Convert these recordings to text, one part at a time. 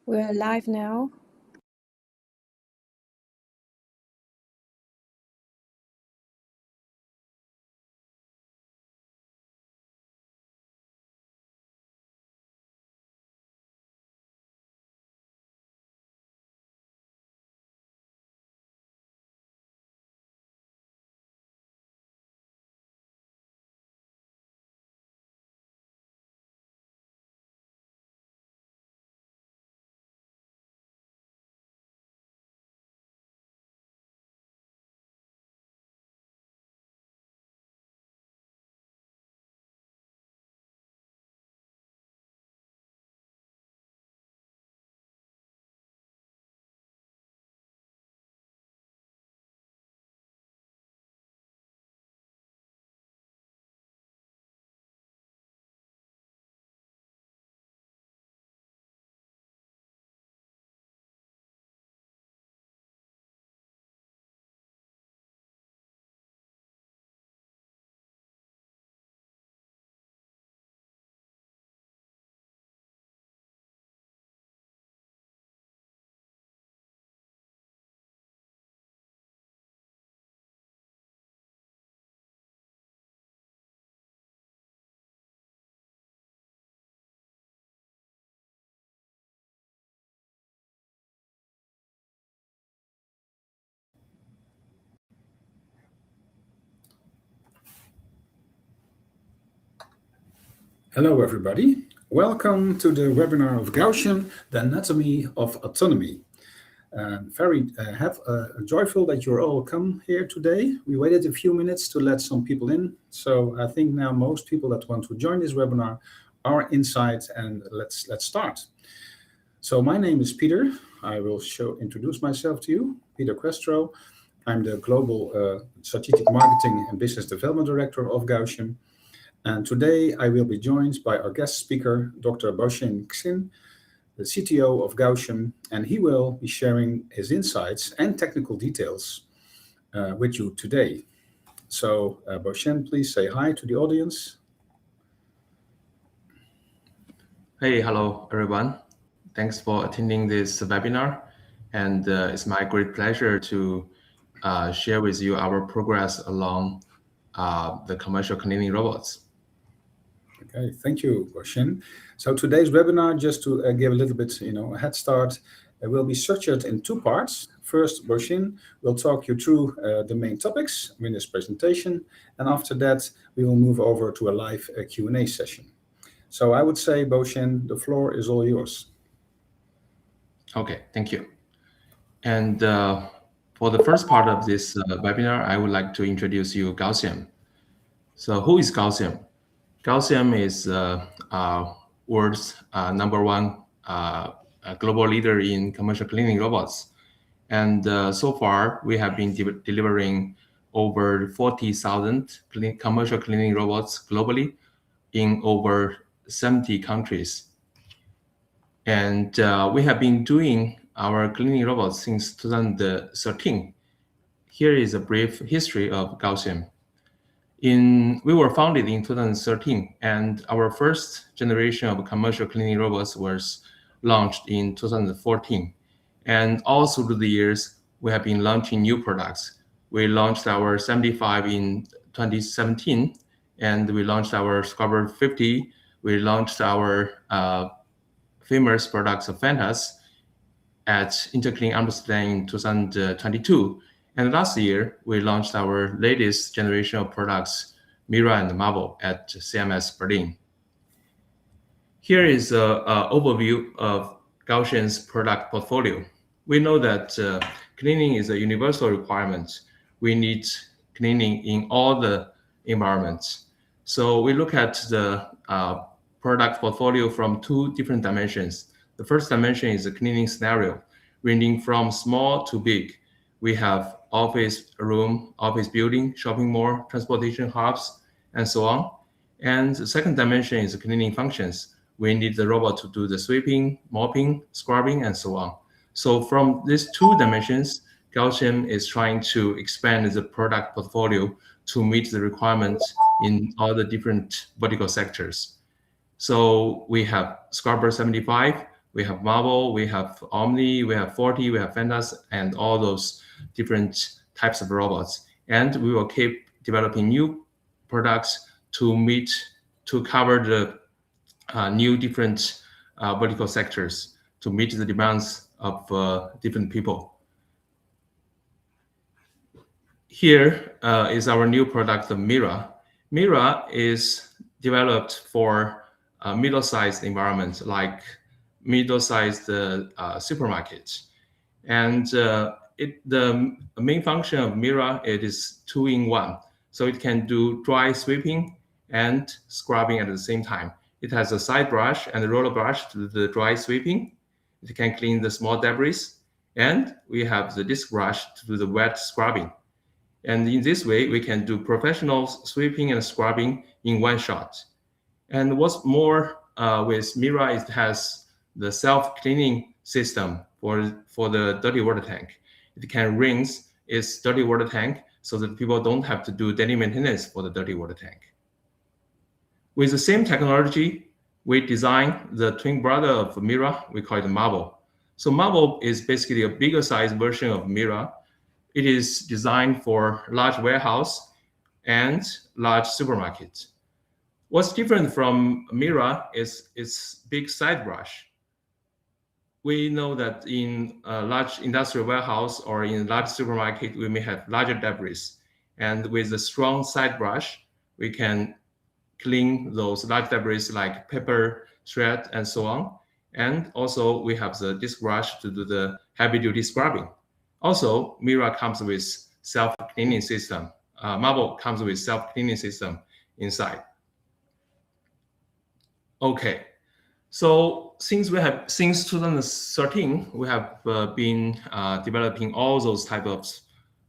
We're live now. Hello, everybody. Welcome to the webinar of Gausium, the Anatomy of Autonomy. Very joyful that you're all come here today. We waited a few minutes to let some people in, so I think now most people that want to join this webinar are inside, and let's start. So my name is Peter. I will introduce myself to you, Peter Questro. I'm the Global Strategic Marketing and Business Development Director of Gausium. And today I will be joined by our guest speaker, Dr. Baoshen Xin, the CTO of Gausium, and he will be sharing his insights and technical details with you today. So Baoshen, please say hi to the audience. Hey, hello, everyone. Thanks for attending this webinar. And it's my great pleasure to share with you our progress along the commercial cleaning robots. Okay, thank you, Baoshen. So today's webinar, just to give a little bit, a head start, will be structured in two parts. First, Baoshen will talk you through the main topics in this presentation, and after that, we will move over to a live Q&A session. So I would say, Baoshen, the floor is all yours. Okay, thank you. And for the first part of this webinar, I would like to introduce you Gausium. So who is Gausium? Gausium is world's #1 global leader in commercial cleaning robots. And so far, we have been delivering over 40,000 commercial cleaning robots globally in over 70 countries. And we have been doing our cleaning robots since 2013. Here is a brief history of Gausium. We were founded in 2013, and our first generation of commercial cleaning robots was launched in 2014. And all through the years, we have been launching new products. We launched our 75 in 2017, and we launched our Scrubber 50. We launched our famous products of Fantas at Interclean Amsterdam in 2022. And last year, we launched our latest generation of products, Mira and Marvel, at CMS Berlin. Here is an overview of Gausium's product portfolio. We know that cleaning is a universal requirement. We need cleaning in all the environments. So we look at the product portfolio from two different dimensions. The first dimension is a cleaning scenario, ranging from small to big. We have office room, office building, shopping mall, transportation hubs, and so on. And the second dimension is cleaning functions. We need the robot to do the sweeping, mopping, scrubbing, and so on. So from these two dimensions, Gausium is trying to expand the product portfolio to meet the requirements in all the different vertical sectors. So we have Scrubber 75, We have Marble, we have Omni, we have Forti, we have Fantas, and all those different types of robots. And we will keep developing new products to cover the new different vertical sectors to meet the demands of different people. Here is our new product, the Mira. Mira is developed for middle-sized environments like middle-sized supermarkets. And the main function of Mira, it is 2-in-1. So it can do dry sweeping and scrubbing at the same time. It has a side brush and a roller brush to do the dry sweeping. It can clean the small debris. And we have the disc brush to do the wet scrubbing. And in this way, we can do professional sweeping and scrubbing in one shot. And what's more with Mira, it has the self-cleaning system for the dirty water tank. It can rinse its dirty water tank so that people don't have to do daily maintenance for the dirty water tank. With the same technology, we designed the twin brother of Mira. We call it Marble. So Marble is basically a bigger size version of Mira. It is designed for large warehouse and large supermarkets. What's different from Mira is its big side brush. We know that in a large industrial warehouse or in a large supermarket, we may have larger debris. And with a strong side brush, we can clean those large debris like paper, thread, and so on. And also we have the disc brush to do the heavy-duty scrubbing. Also, Mira comes with self-cleaning system. Marble comes with self-cleaning system inside. Okay, so since 2013, we have been developing all those type of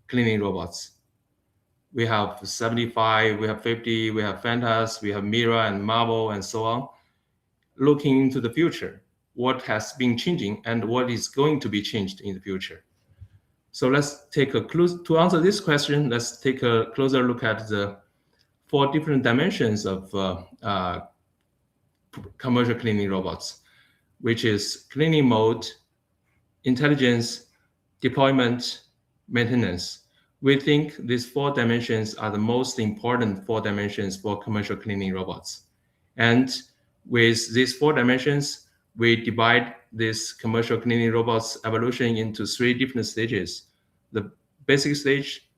cleaning robots. We have 75, we have 50, we have Fantas, we have Mira and Marble and so on. Looking into the future, what has been changing and what is going to be changed in the future. So let's take to answer this question, let's take a closer look at the 4 different dimensions of commercial cleaning robots, which is cleaning mode, intelligence, deployment, maintenance. We think these 4 dimensions are the most important 4 dimensions for commercial cleaning robots. And with these 4 dimensions, we divide this commercial cleaning robots evolution into 3 different stages: the basic stage,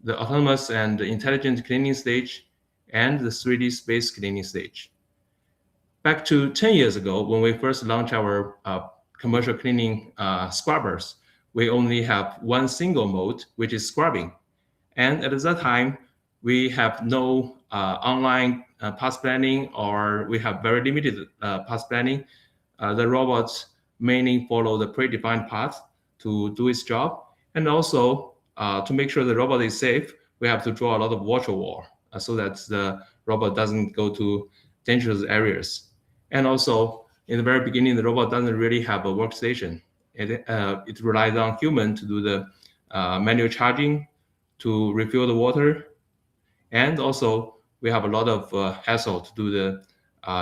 the autonomous and intelligent cleaning stage, and the 3D space cleaning stage. Back to 10 years ago, when we first launched our commercial cleaning scrubbers, we only have one single mode, which is scrubbing. And at that time, we have no online path planning, or we have very limited path planning. The robots mainly follow the predefined path to do its job. And also, to make sure the robot is safe, we have to draw a lot of watcher wall so that the robot doesn't go to dangerous areas. And also, in the very beginning, the robot doesn't really have a workstation. It relies on human to do the manual charging, to refill the water. And also, we have a lot of hassle to do the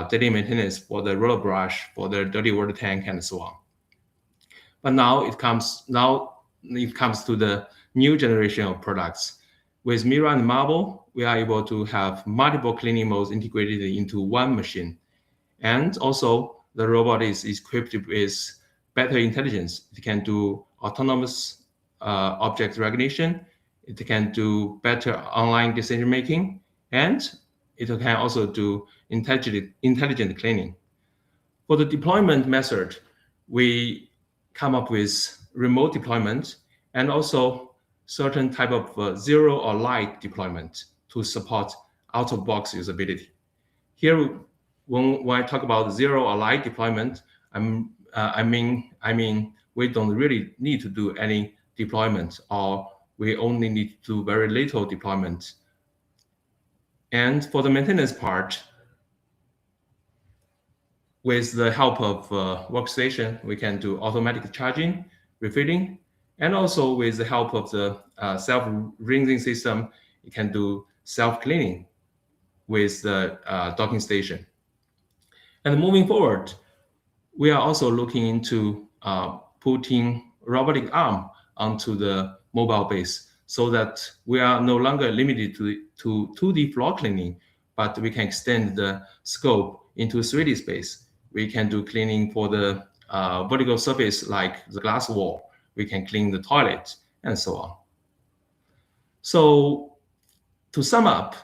daily maintenance for the roller brush, for the dirty water tank, and so on. But now it comes to the new generation of products. With Mira and Marble, we are able to have multiple cleaning modes integrated into one machine. And also, the robot is equipped with better intelligence. It can do autonomous object recognition. It can do better online decision making, and it can also do intelligent cleaning. For the deployment method, we come up with remote deployment and also certain type of zero or light deployment to support out-of-box usability. Here, when I talk about zero or light deployment, I mean we don't really need to do any deployment, or we only need to do very little deployment. And for the maintenance part, with the help of workstation, we can do automatic charging, refilling, and also with the help of the self-rinsing system, you can do self-cleaning with the docking station. And moving forward, We are also looking into putting robotic arm onto the mobile base so that we are no longer limited to 2D floor cleaning, but we can extend the scope into 3D space. We can do cleaning for the vertical surface like the glass wall. We can clean the toilet and so on. So to sum up,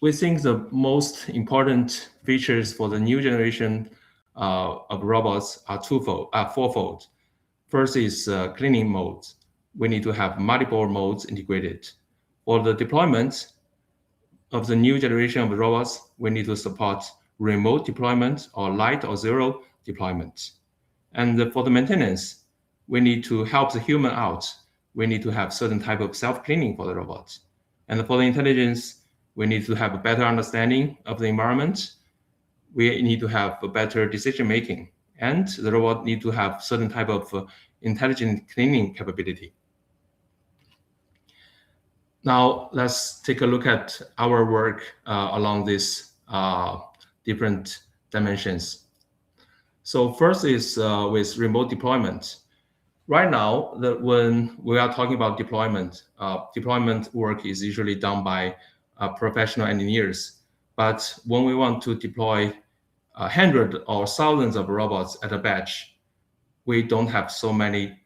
we think the most important features for the new generation of robots are fourfold. First is cleaning modes. We need to have multiple modes integrated. For the deployment of the new generation of robots, we need to support remote deployment or light or zero deployment. And for the maintenance, we need to help the human out. We need to have certain type of self-cleaning for the robot. And for the intelligence, we need to have a better understanding of the environment. We need to have a better decision making, and the robot need to have certain type of intelligent cleaning capability. Now let's take a look at our work along these different dimensions. So first is with remote deployment. Right now, when we are talking about deployment, deployment work is usually done by professional engineers. But when we want to deploy hundreds or thousands of robots at a batch, we don't have so many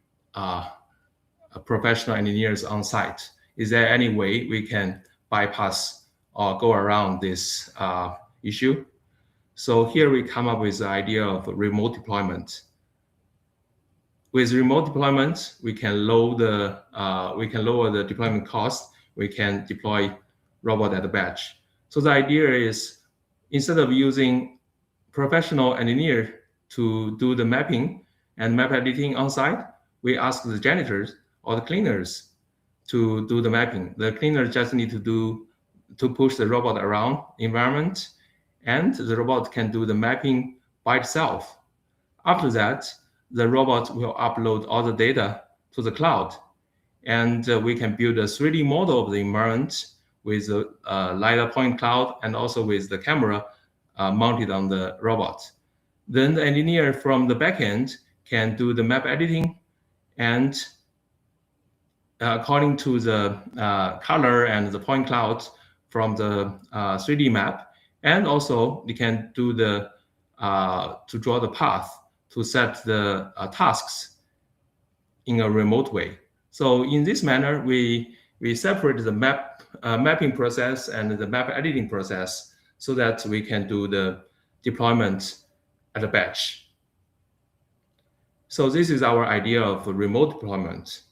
professional engineers on site. Is there any way we can bypass or go around this issue? So here we come up with the idea of remote deployment. With remote deployment, we can lower the deployment cost. We can deploy robot at a batch. So the idea is, instead of using professional engineer to do the mapping and map editing on site, we ask the janitors or the cleaners to do the mapping. The cleaner just need to push the robot around environment, and the robot can do the mapping by itself. After that, the robot will upload all the data to the cloud, and we can build a 3D model of the environment with a LiDAR point cloud and also with the camera mounted on the robot. Then the engineer from the backend can do the map editing, and according to the color and the point cloud from the 3D map, and also they can do the to draw the path to set the tasks in a remote way. So in this manner, we separate the mapping process and the map editing process so that we can do the deployment at a batch. So this is our idea of remote deployment.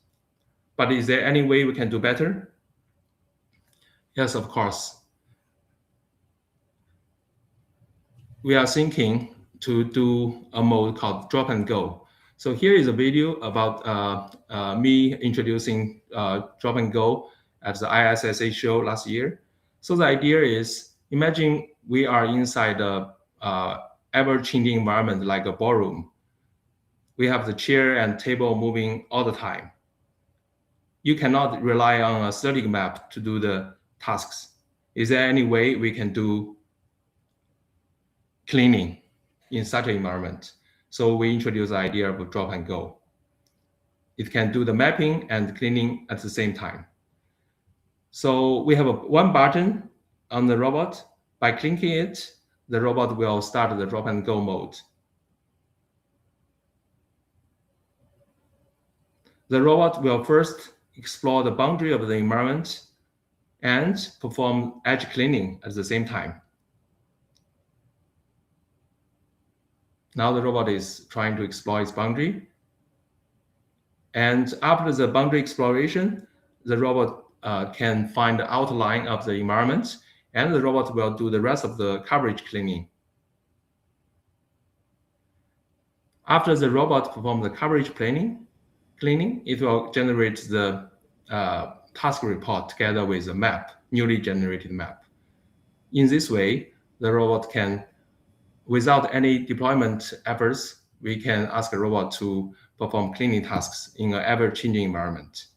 But is there any way we can do better? Yes, of course. We are thinking to do a mode called drop and go. So here is a video about me introducing drop and go at the ISSA show last year. So the idea is, imagine we are inside a ever-changing environment like a ballroom. We have the chair and table moving all the time. You cannot rely on a static map to do the tasks. Is there any way we can do cleaning in such an environment? So we introduce the idea of drop and go. It can do the mapping and cleaning at the same time. So we have one button on the robot. By clicking it, the robot will start the drop and go mode. The robot will first explore the boundary of the environment and perform edge cleaning at the same time. Now the robot is trying to explore its boundary. And after the boundary exploration, the robot can find the outline of the environment, and the robot will do the rest of the coverage cleaning. After the robot performs the coverage cleaning, it will generate the task report together with the map, newly generated map. In this way, the robot can, without any deployment efforts, we can ask the robot to perform cleaning tasks in an ever-changing environment.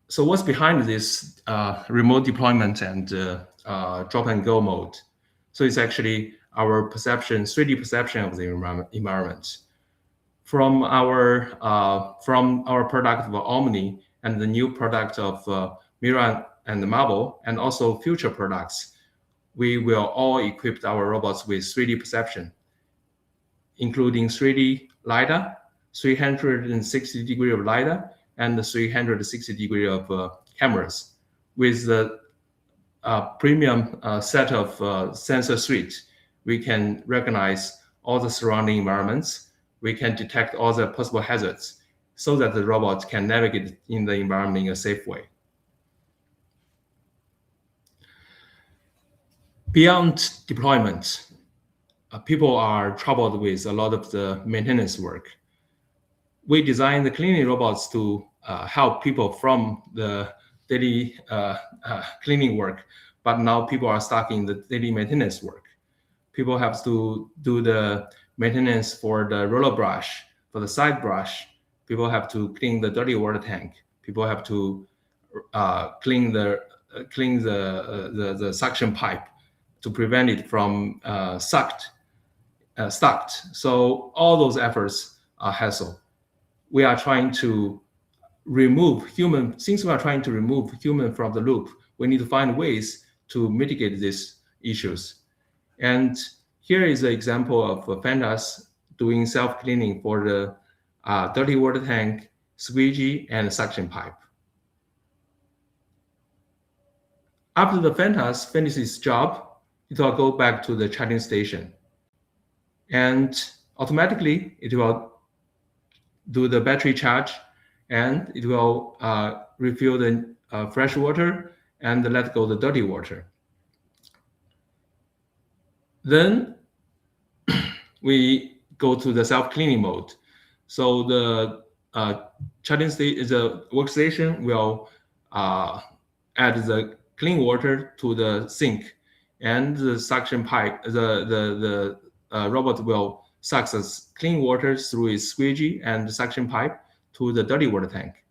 So what's behind this remote deployment and drop and go mode? So it's actually our perception, 3D perception of the environment. From our product of Omni and the new product of Mira and Marble, and also future products, we will all equip our robots with 3D perception, including 3D LiDAR, 360 degree of LiDAR, and the 360 degree of cameras, with the premium set of sensor suite. We can recognize all the surrounding environments. We can detect all the possible hazards so that the robot can navigate in the environment in a safe way. Beyond deployment, people are troubled with a lot of the maintenance work. We designed the cleaning robots to help people from the daily cleaning work, but now people are stuck in the daily maintenance work. People have to do the maintenance for the roller brush, for the side brush. People have to clean the dirty water tank. People have to clean the suction pipe to prevent it from stuck. So all those efforts are hassle. We are trying to remove human. Since we are trying to remove human from the loop, we need to find ways to mitigate these issues. And here is an example of Fantas doing self-cleaning for the dirty water tank, squeegee, and suction pipe. After the Fantas finishes its job, it will go back to the charging station. And automatically, it will do the battery charge, and it will refill the fresh water and let go the dirty water. Then we go to the self-cleaning mode. So the charging the workstation will add the clean water to the sink, and the suction pipe, the robot will suck the clean water through its squeegee and the suction pipe to the dirty water tank.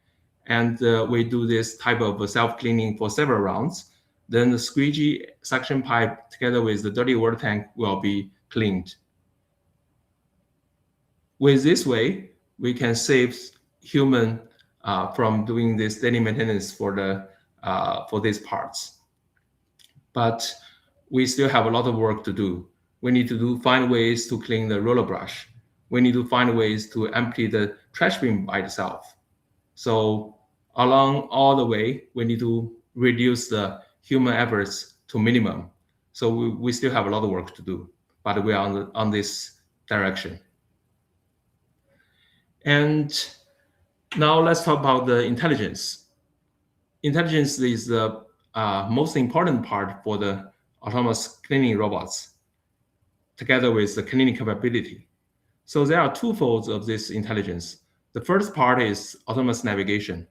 And we do this type of self-cleaning for several rounds. Then the squeegee suction pipe together with the dirty water tank will be cleaned. With this way, we can save human from doing this daily maintenance for these parts. But we still have a lot of work to do. We need to find ways to clean the roller brush. We need to find ways to empty the trash bin by itself. So along all the way, we need to reduce the human efforts to minimum. So we still have a lot of work to do, but we are on this direction. And now let's talk about the intelligence. Intelligence is the most important part for the autonomous cleaning robots, together with the cleaning capability. So there are two folds of this intelligence. The first part is autonomous navigation.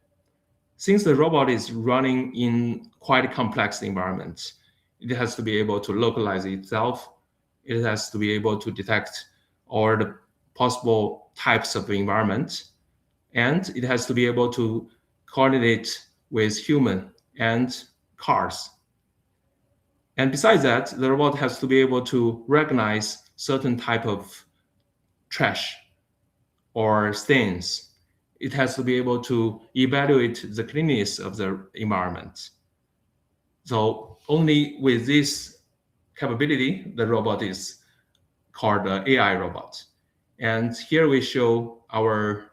Since the robot is running in quite complex environments, it has to be able to localize itself. It has to be able to detect all the possible types of environment, and it has to be able to coordinate with human and cars. And besides that, the robot has to be able to recognize certain type of trash or stains. It has to be able to evaluate the cleanliness of the environment. So only with this capability, the robot is called an AI robot. And here we show our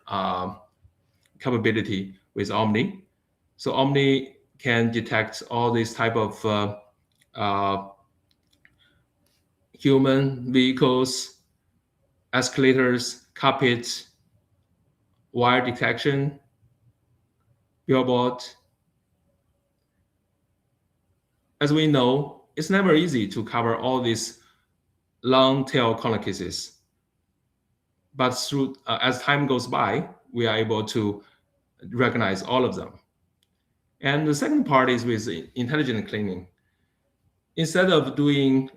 capability with Omni. So Omni can detect all these type of human vehicles, escalators, carpets, wire detection, billboard. As we know, it's never easy to cover all these long tail corner cases. But through as time goes by, we are able to recognize all of them. And the second part is with intelligent cleaning. Instead of doing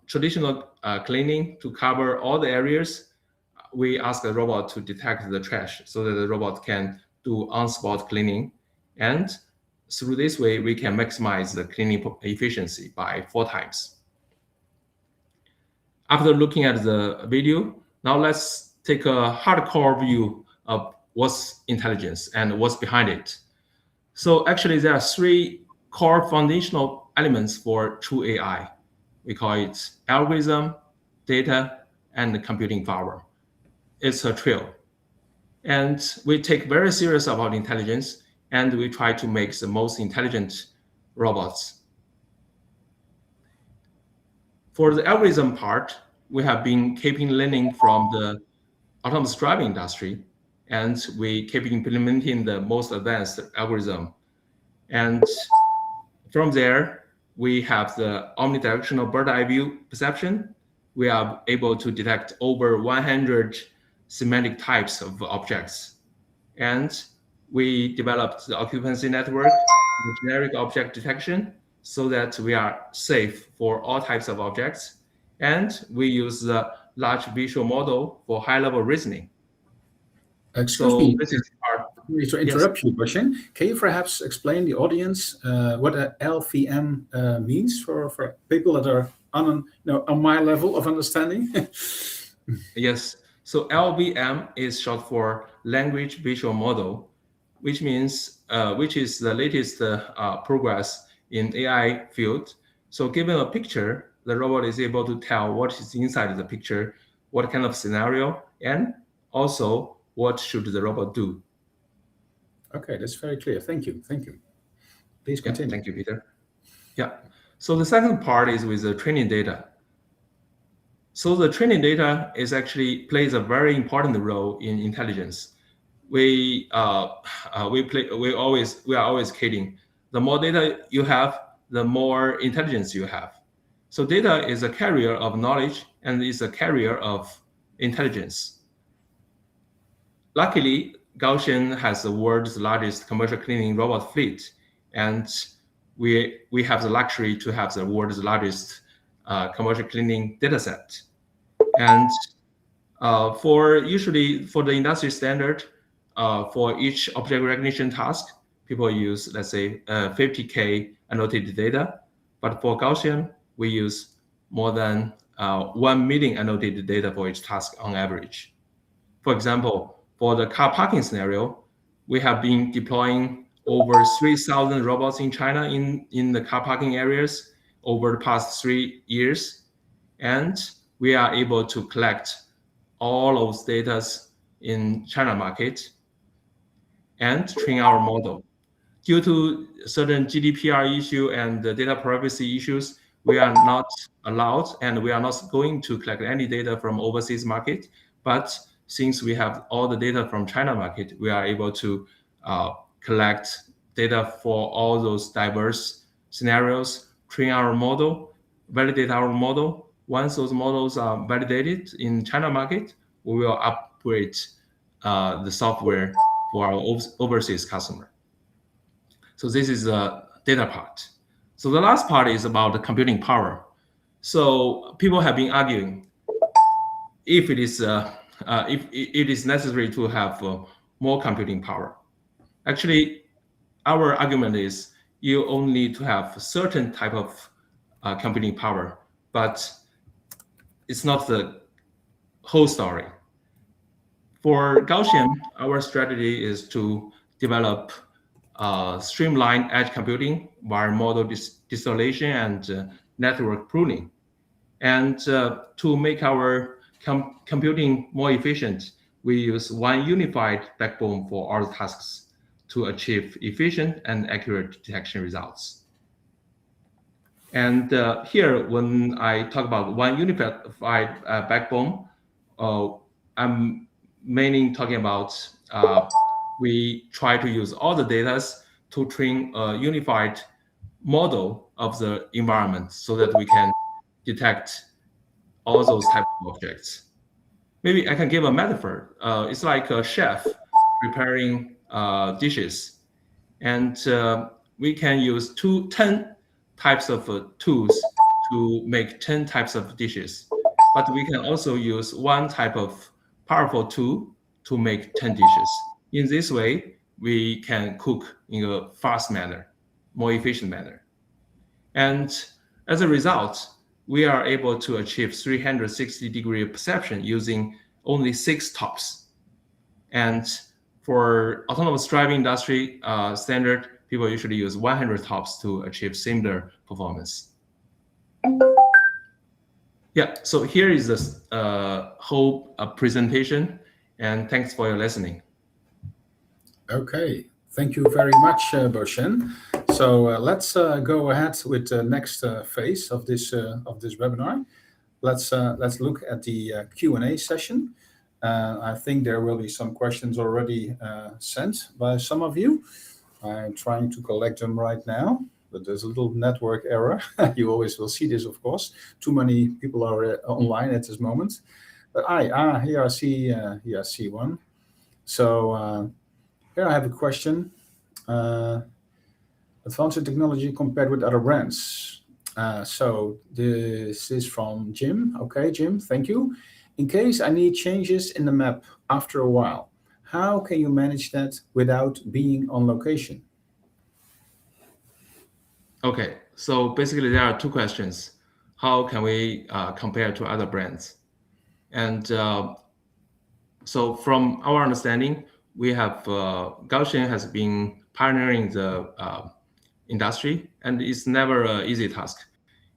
traditional cleaning to cover all the areas, we ask the robot to detect the trash so that the robot can do on-spot cleaning. And through this way, we can maximize the cleaning efficiency by 4 times. After looking at the video, now let's take a hardcore view of what's intelligence and what's behind it. So actually, there are three core foundational elements for true AI. We call it algorithm, data, and computing power. It's a trio. And we take very serious about intelligence, and we try to make the most intelligent robots. For the algorithm part, we have been keeping learning from the autonomous driving industry, and we keep implementing the most advanced algorithm. And from there, we have the omnidirectional bird eye view perception. We are able to detect over 100 semantic types of objects. And we developed the occupancy network, the generic object detection, so that we are safe for all types of objects. And we use the large visual model for high-level reasoning. Excuse So me. this is our To interrupt you, Gausium, can you perhaps explain the audience what a LVM means for people that are on my level of understanding? Yes. So LVM is short for language visual model, which means which is the latest progress in AI field. So given a picture, the robot is able to tell what is inside the picture, what kind of scenario, and also what should the robot do. Okay, that's very clear. Thank you. Thank you. Please Yeah, continue. thank you, Peter. Yeah. So the second part is with the training data. So the training data is actually plays a very important role in intelligence. We are always kidding. The more data you have, the more intelligence you have. So data is a carrier of knowledge and is a carrier of intelligence. Luckily, Gaussian has the world's largest commercial cleaning robot fleet, and we have the luxury to have the world's largest commercial cleaning dataset. And for the industry standard, for each object recognition task, people use, let's say, 50K annotated data. But for Gaussian, we use more than 1 million annotated data for each task on average. For example, for the car parking scenario, we have been deploying over 3,000 robots in China in the car parking areas over the past 3 years. And we are able to collect all those data in China market and train our model. Due to certain GDPR issue and the data privacy issues, we are not allowed and we are not going to collect any data from overseas market. But since we have all the data from China market, we are able to collect data for all those diverse scenarios, train our model, validate our model. Once those models are validated in China market, we will upgrade the software for our overseas customer. So this is the data part. So the last part is about the computing power. So people have been arguing if it is necessary to have more computing power. Actually, our argument is you only need to have a certain type of computing power, but it's not the whole story. For Gaussian, our strategy is to develop streamlined edge computing via model distillation and network pruning. And to make our computing more efficient, we use one unified backbone for all tasks to achieve efficient and accurate detection results. And here, when I talk about one unified backbone, I'm mainly talking about we try to use all the data to train a unified model of the environment so that we can detect all those types of objects. Maybe I can give a metaphor. It's like a chef preparing dishes, and we can use 10 types of tools to make 10 types of dishes. But we can also use one type of powerful tool to make 10 dishes. In this way, we can cook in a fast manner, more efficient manner. And as a result, we are able to achieve 360-degree perception using only 6 tops. And for autonomous driving industry standard, people usually use 100 tops to achieve similar performance. Yeah, so here is the whole presentation, and thanks for your listening. Okay, thank you very much, Boshen. So let's go ahead with the next phase of this webinar. Let's look at the Q&A session. I think there will be some questions already sent by some of you. I'm trying to collect them right now, but there's a little network error. You always will see this, of course. Too many people are online at this moment. But here I see one. So here I have a question. Advanced technology compared with other brands. So this is from Jim. Okay, Jim, thank you. In case I need changes in the map after a while, how can you manage that without being on location? Okay, so basically there are 2 questions. How can we compare to other brands? And so from our understanding, we have Gausium has been pioneering the industry, and it's never an easy task.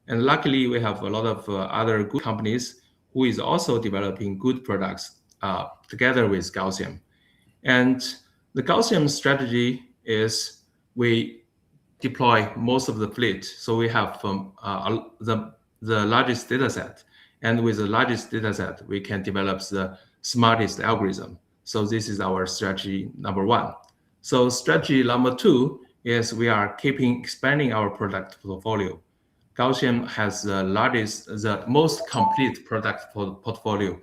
And luckily, we have a lot of other good companies who is also developing good products together with Gausium. And the Gausium strategy is we deploy most of the fleet. So we have the largest data set. And with the largest data set, we can develop the smartest algorithm. So this is our strategy number 1. So strategy number 2 is we are expanding our product portfolio. Gausium has the most complete product portfolio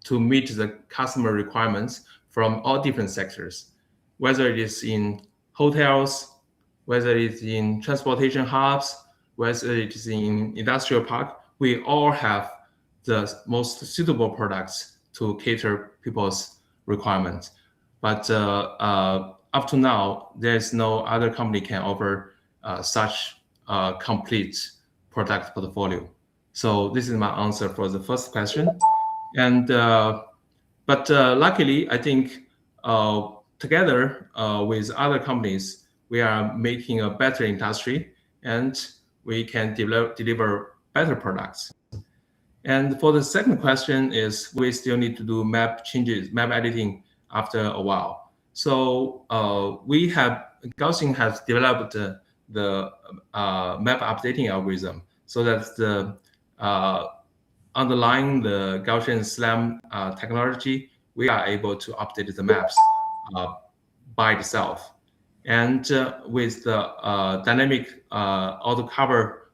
to meet the customer requirements from all different sectors, whether it is in hotels, whether it is in transportation hubs, whether it is in industrial park. We all have the most suitable products to cater people's requirements. But up to now, there's no other company can offer such complete product portfolio. So this is my answer for the first question. And but luckily, I think together with other companies, we are making a better industry, and we can deliver better products. And for the second question is, we still need to do map changes, map editing after a while. So Gausium has developed the map updating algorithm so that the underlying the Gaussian SLAM technology, we are able to update the maps by itself. And with the dynamic auto cover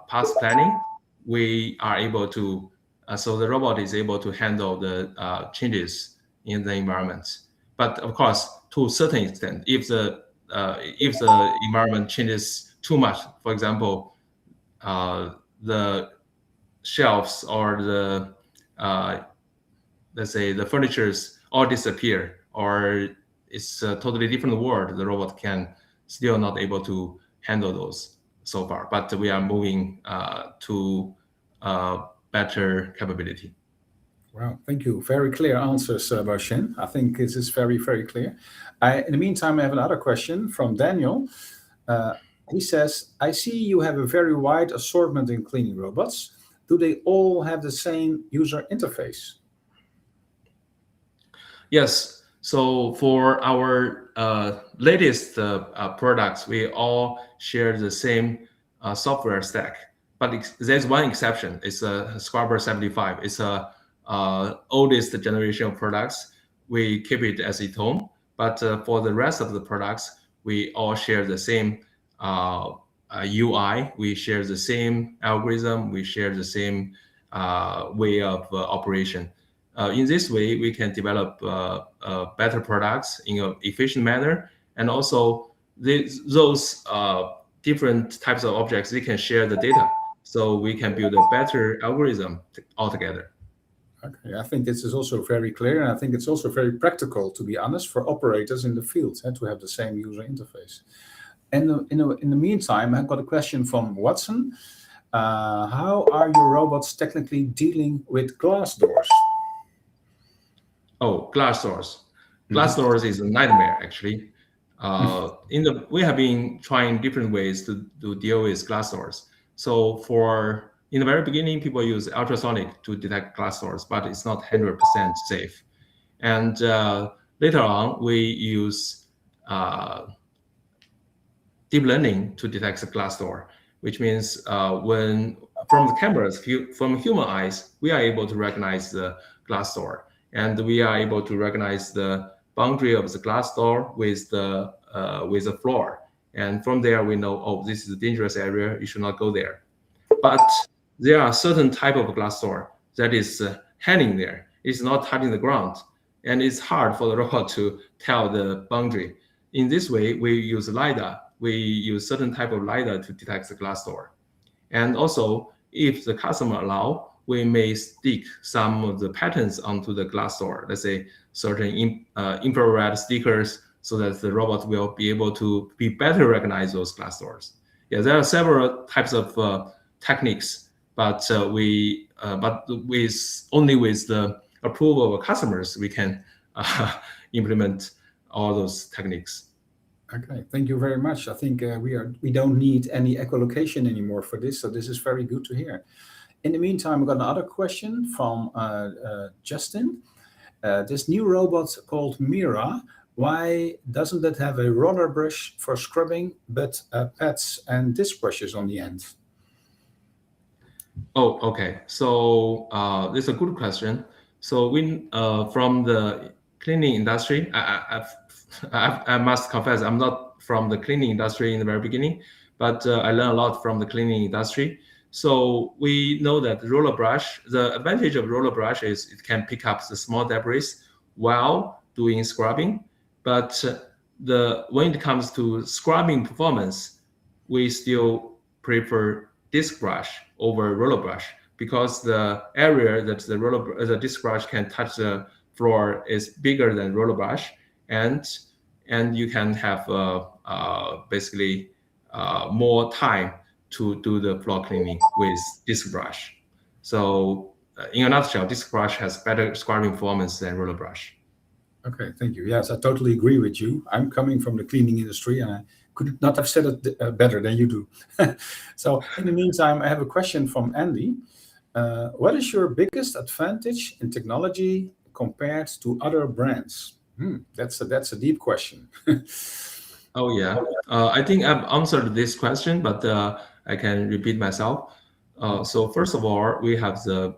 path planning, we are able to, so the robot is able to handle the changes in the environment. But of course, to a certain extent, if the environment changes too much, for example, the shelves or the let's say the furnitures all disappear, or it's a totally different world, the robot can still not able to handle those so far. But we are moving to better capability. Wow, thank you. Very clear answers, Boshen. I think this is very, very clear. In the meantime, I have another question from Daniel. He says, I see you have a very wide assortment in cleaning robots. Do they all have the same user interface? Yes. So for our latest products, we all share the same software stack. But there's one exception. It's a Scrubber 75. It's a oldest generation of products. We keep it as its own. But for the rest of the products, we all share the same UI. We share the same algorithm. We share the same way of operation. In this way, we can develop better products in an efficient manner. And also, those different types of objects, they can share the data. So we can build a better algorithm altogether. Okay, I think this is also very clear, and I think it's also very practical, to be honest, for operators in the field to have the same user interface. And in the meantime, I've got a question from Watson. How are your robots technically dealing with glass doors? Oh, glass doors. Glass Mhm. doors is a nightmare actually. We have been trying different ways to deal with glass doors. So for in the very beginning, people use ultrasonic to detect glass doors, but it's not 100% safe. And later on, we use uh, deep learning to detect the glass door, which means when from the cameras, from human eyes, we are able to recognize the glass door, and we are able to recognize the boundary of the glass door with the floor. And from there, we know, oh, this is a dangerous area. You should not go there. But there are certain type of glass door that is hanging there. It's not touching the ground, and it's hard for the robot to tell the boundary. In this way, we use LiDAR. We use certain type of LiDAR to detect the glass door. And also, if the customer allow, we may stick some of the patterns onto the glass door. Let's say certain infrared stickers, so that the robot will be able to be better recognize those glass doors. Yeah, there are several types of techniques, but with only with the approval of customers, we can implement all those techniques. Okay, thank you very much. I think we don't need any echolocation anymore for this, so this is very good to hear. In the meantime, I've got another question from Justin. This new robot called Mira, why doesn't it have a roller brush for scrubbing, but pads and disc brushes on the end? Oh, okay. So this is a good question. So we from the cleaning industry, I must confess I'm not from the cleaning industry in the very beginning, but I learned a lot from the cleaning industry. So we know that roller brush, the advantage of roller brush is it can pick up the small debris while doing scrubbing. But the when it comes to scrubbing performance, we still prefer disc brush over roller brush because the area that the disc brush can touch the floor is bigger than roller brush, and you can have basically more time to do the floor cleaning with disc brush. So in a nutshell, disc brush has better scrubbing performance than roller brush. Okay, thank you. Yes, I totally agree with you. I'm coming from the cleaning industry, and I could not have said it better than you do. So, in the meantime, I have a question from Andy. What is your biggest advantage in technology compared to other brands? That's a deep question. Oh yeah, I think I've answered this question, but I can repeat myself. So first of all, we have the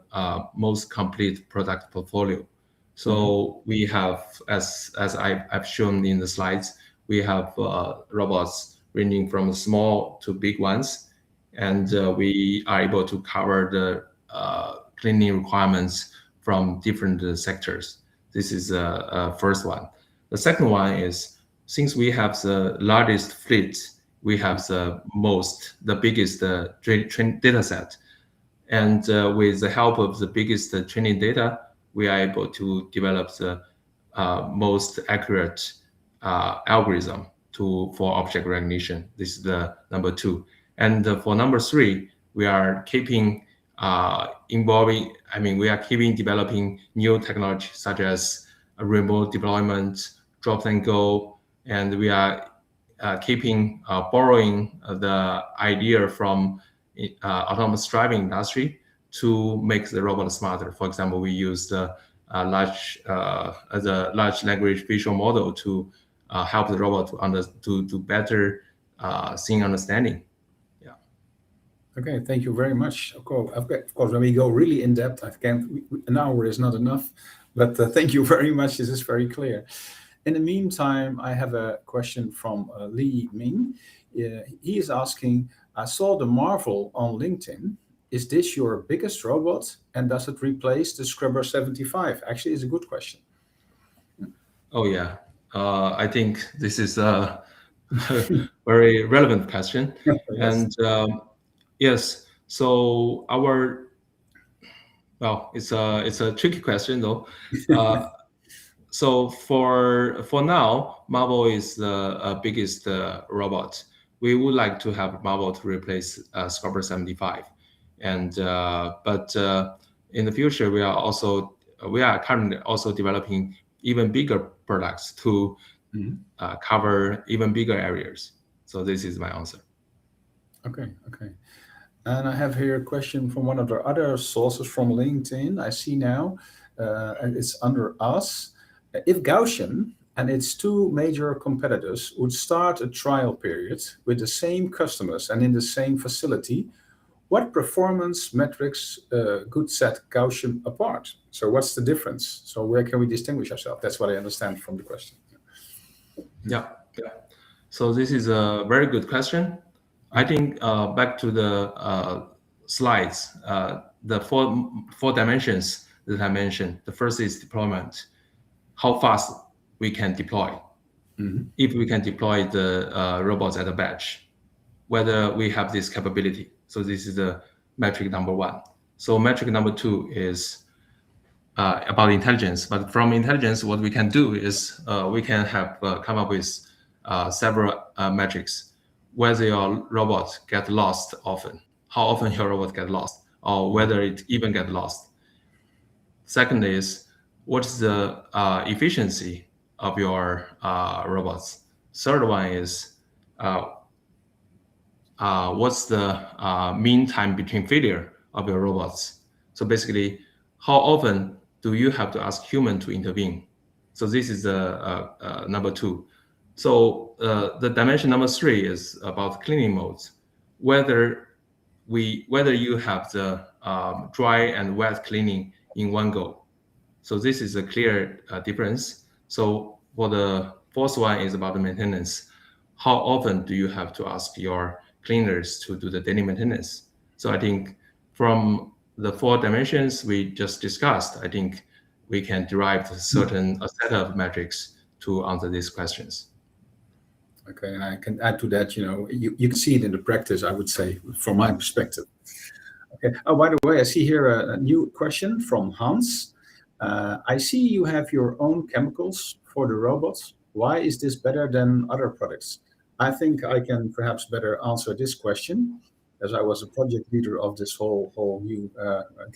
most complete product portfolio. Mhm. So we have, as I've shown in the slides, we have robots ranging from small to big ones, and we are able to cover the cleaning requirements from different sectors. This is the first one. The second one is since we have the largest fleet, we have the biggest data set. And with the help of the biggest training data, we are able to develop the most accurate algorithm for object recognition. This is the number two. And for number three, we are keeping we are keeping developing new technology such as remote deployment, drop and go, and we are keeping borrowing the idea from autonomous driving industry to make the robot smarter. For example, we use the large language visual model to help the robot to better seeing understanding. Yeah. Okay, thank you very much. Of course, when we go really in depth, I can't. An hour is not enough, but thank you very much. This is very clear. In the meantime, I have a question from Li Ming. He is asking, I saw the Marvel on LinkedIn. Is this your biggest robot, and does it replace the Scrubber 75? Actually, it's a good question. Oh yeah. I think this is a very relevant question, Yes. and yes. So it's a tricky question though. Uh, so for now, Marvel is the biggest robot. We would like to have Marvel to replace Scrubber 75. And but in the future, we are currently also developing even bigger products to cover even bigger areas. So this is my answer. Okay. And I have here a question from one of the other sources from LinkedIn. I see now, and it's under us. If Gaussium and its two major competitors would start a trial period with the same customers and in the same facility, what performance metrics could set Gaussium apart? So what's the difference? So where can we distinguish ourselves? That's what I understand from the question. Yeah. So this is a very good question. I think back to the slides, the four dimensions that I mentioned. The first is deployment, how fast we can deploy. If we can deploy the robots at a batch, whether we have this capability. So this is the metric number one. So metric number two is about intelligence. But from intelligence, what we can do is we can have come up with several metrics. Whether your robot get lost often, how often your robot get lost, or whether it even get lost. Second is what's the efficiency of your robots. Third one is what's the mean time between failure of your robots. So basically, how often do you have to ask human to intervene? So this is number two. So the dimension number three is about cleaning modes. Whether you have the dry and wet cleaning in one go. So this is a clear difference. So for the fourth one is about the maintenance. How often do you have to ask your cleaners to do the daily maintenance? So I think from the four dimensions we just discussed, I think we can derive a set of metrics to answer these questions. Okay, and I can add to that, you can see it in the practice, I would say, from my perspective. Okay. Oh, by the way, I see here a new question from Hans. I see you have your own chemicals for the robots. Why is this better than other products? I think I can perhaps better answer this question, as I was a project leader of this whole new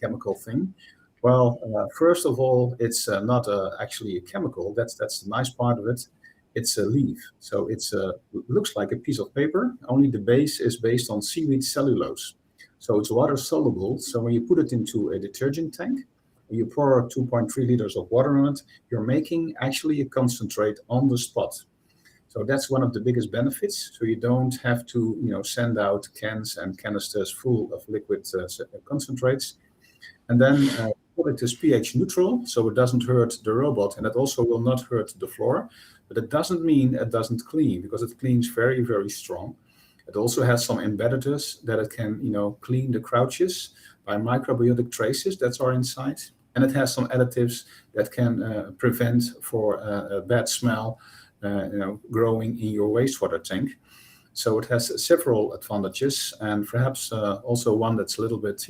chemical thing. Well, first of all, it's not actually a chemical. That's the nice part of it. It's a leaf. So it looks like a piece of paper, only the base is based on seaweed cellulose. So it's water soluble. So when you put it into a detergent tank, you pour 2.3 liters of water on it, you're making actually a concentrate on the spot. So that's one of the biggest benefits. So you don't have to, send out cans and canisters full of liquid concentrates. And then the product is pH neutral, so it doesn't hurt the robot, and it also will not hurt the floor. But it doesn't mean it doesn't clean, because it cleans very, very strong. It also has some embeddedness that it can, clean the crouches by microbiotic traces that are inside. And it has some additives that can prevent for a bad smell, growing in your wastewater tank. So it has several advantages, and perhaps also one that's a little bit,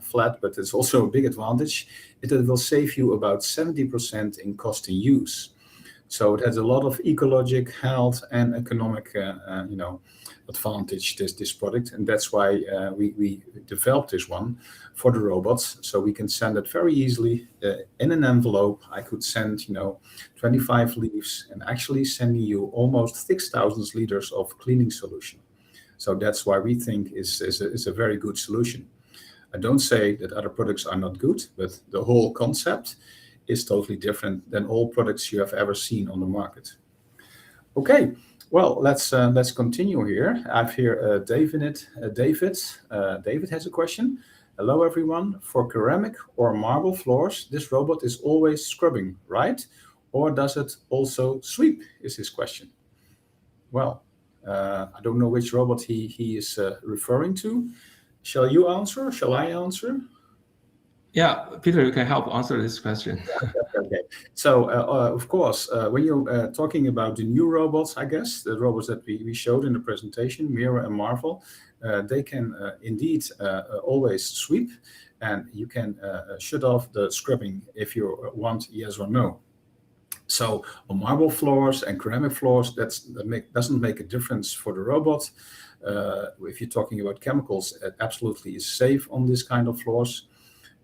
flat, but it's also a big advantage. It will save you about 70% in cost in use. So it has a lot of ecologic, health, and economic, advantage, this product. And that's why we developed this one for the robots. So we can send it very easily in an envelope. I could send, 25 leaves and actually sending you almost 6,000 liters of cleaning solution. So that's why we think is a very good solution. I don't say that other products are not good, but the whole concept is totally different than all products you have ever seen on the market. Okay, well, let's continue here. I have here David. David has a question. Hello, everyone. For ceramic or marble floors, this robot is always scrubbing, right? Or does it also sweep, is his question. Well, I don't know which robot he is referring to. Shall you answer? Shall I answer? Yeah, Peter, you can help answer this question. Okay. So, of course, when you're talking about the new robots, I guess, the robots that we showed in the presentation, Mira and Marvel, they can indeed always sweep, and you can shut off the scrubbing if you want yes or no. So on marble floors and ceramic floors, doesn't make a difference for the robot. If you're talking about chemicals, it absolutely is safe on this kind of floors,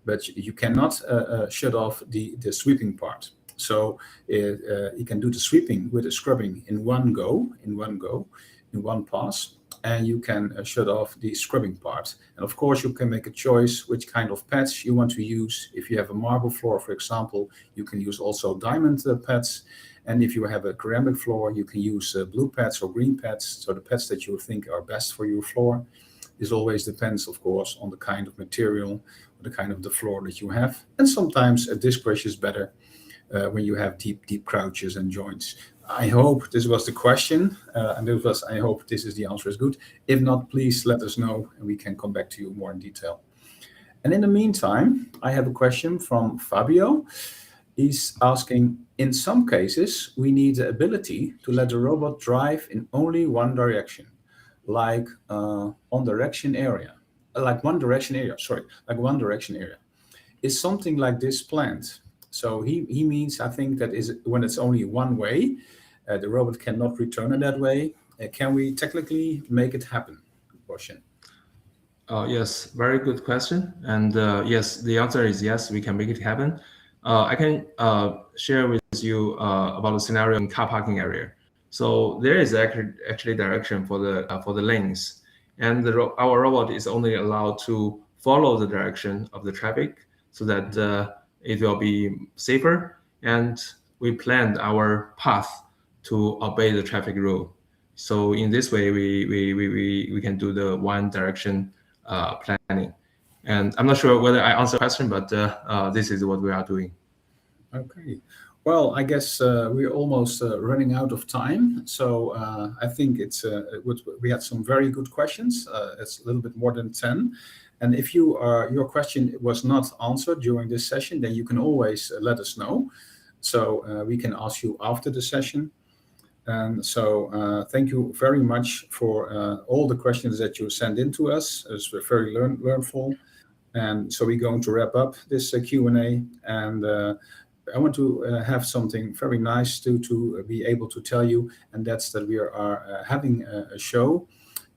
but you cannot shut off the sweeping part. So you can do the sweeping with the scrubbing in one pass, and you can shut off the scrubbing part. And of course, you can make a choice which kind of pads you want to use. If you have a marble floor, for example, you can use also diamond pads. And if you have a ceramic floor, you can use blue pads or green pads. So the pads that you think are best for your floor. This always depends, of course, on the kind of material, or the kind of the floor that you have. And sometimes a disc brush is better when you have deep crouches and joints. I hope this was the question, and I hope this is the answer is good. If not, please let us know, and we can come back to you more in detail. And in the meantime, I have a question from Fabio. He's asking, in some cases, we need the ability to let the robot drive in only one direction, like one direction area. Is something like this planned? So he means, I think, that is when it's only one way, the robot cannot return in that way. Can we technically make it happen? Question. Yes, very good question. And yes, the answer is yes, we can make it happen. I can share with you about a scenario in car parking area. So there is actually direction for the lanes, and our robot is only allowed to follow the direction of the traffic so that it will be safer. And we planned our path to obey the traffic rule. So in this way, we can do the one direction planning. And I'm not sure whether I answered the question, but this is what we are doing. Okay. Well, I guess we're almost running out of time. So I think we had some very good questions. It's a little bit more than 10. And if your question was not answered during this session, then you can always let us know. So we can ask you after the session. And so thank you very much for all the questions that you sent in to us. It's very learnful. And so we're going to wrap up this Q&A. And I want to have something very nice to be able to tell you, and that's that we are having a show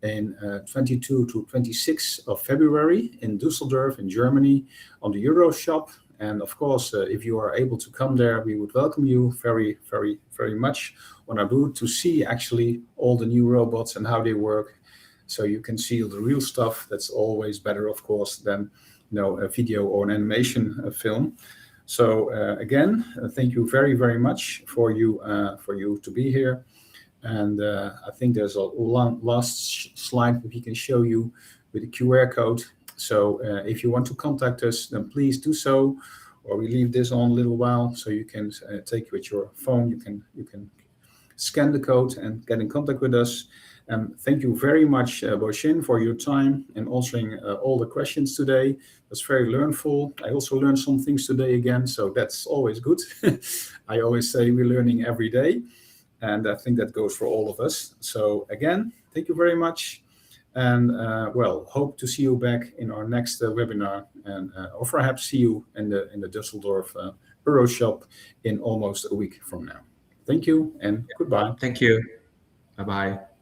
in 22 to 26 of February in Düsseldorf in Germany on the Euro Shop. And of course, if you are able to come there, we would welcome you very, very, very much on our booth to see actually all the new robots and how they work. So you can see the real stuff. That's always better, of course, than a video or an animation film. So again, thank you very, very much for you to be here. And I think there's a last slide that we can show you with the QR code. So if you want to contact us, then please do so, or we leave this on a little while so you can take with your phone. You can scan the code and get in contact with us. Thank you very much, Bo-Shin, for your time and answering all the questions today. That's very learnful. I also learned some things today again, so that's always good. I always say we're learning every day, and I think that goes for all of us. So again, thank you very much, and hope to see you back in our next webinar, and or perhaps see you in the Düsseldorf Euro Shop in almost a week from now. Thank you and goodbye. Thank you. Bye-bye.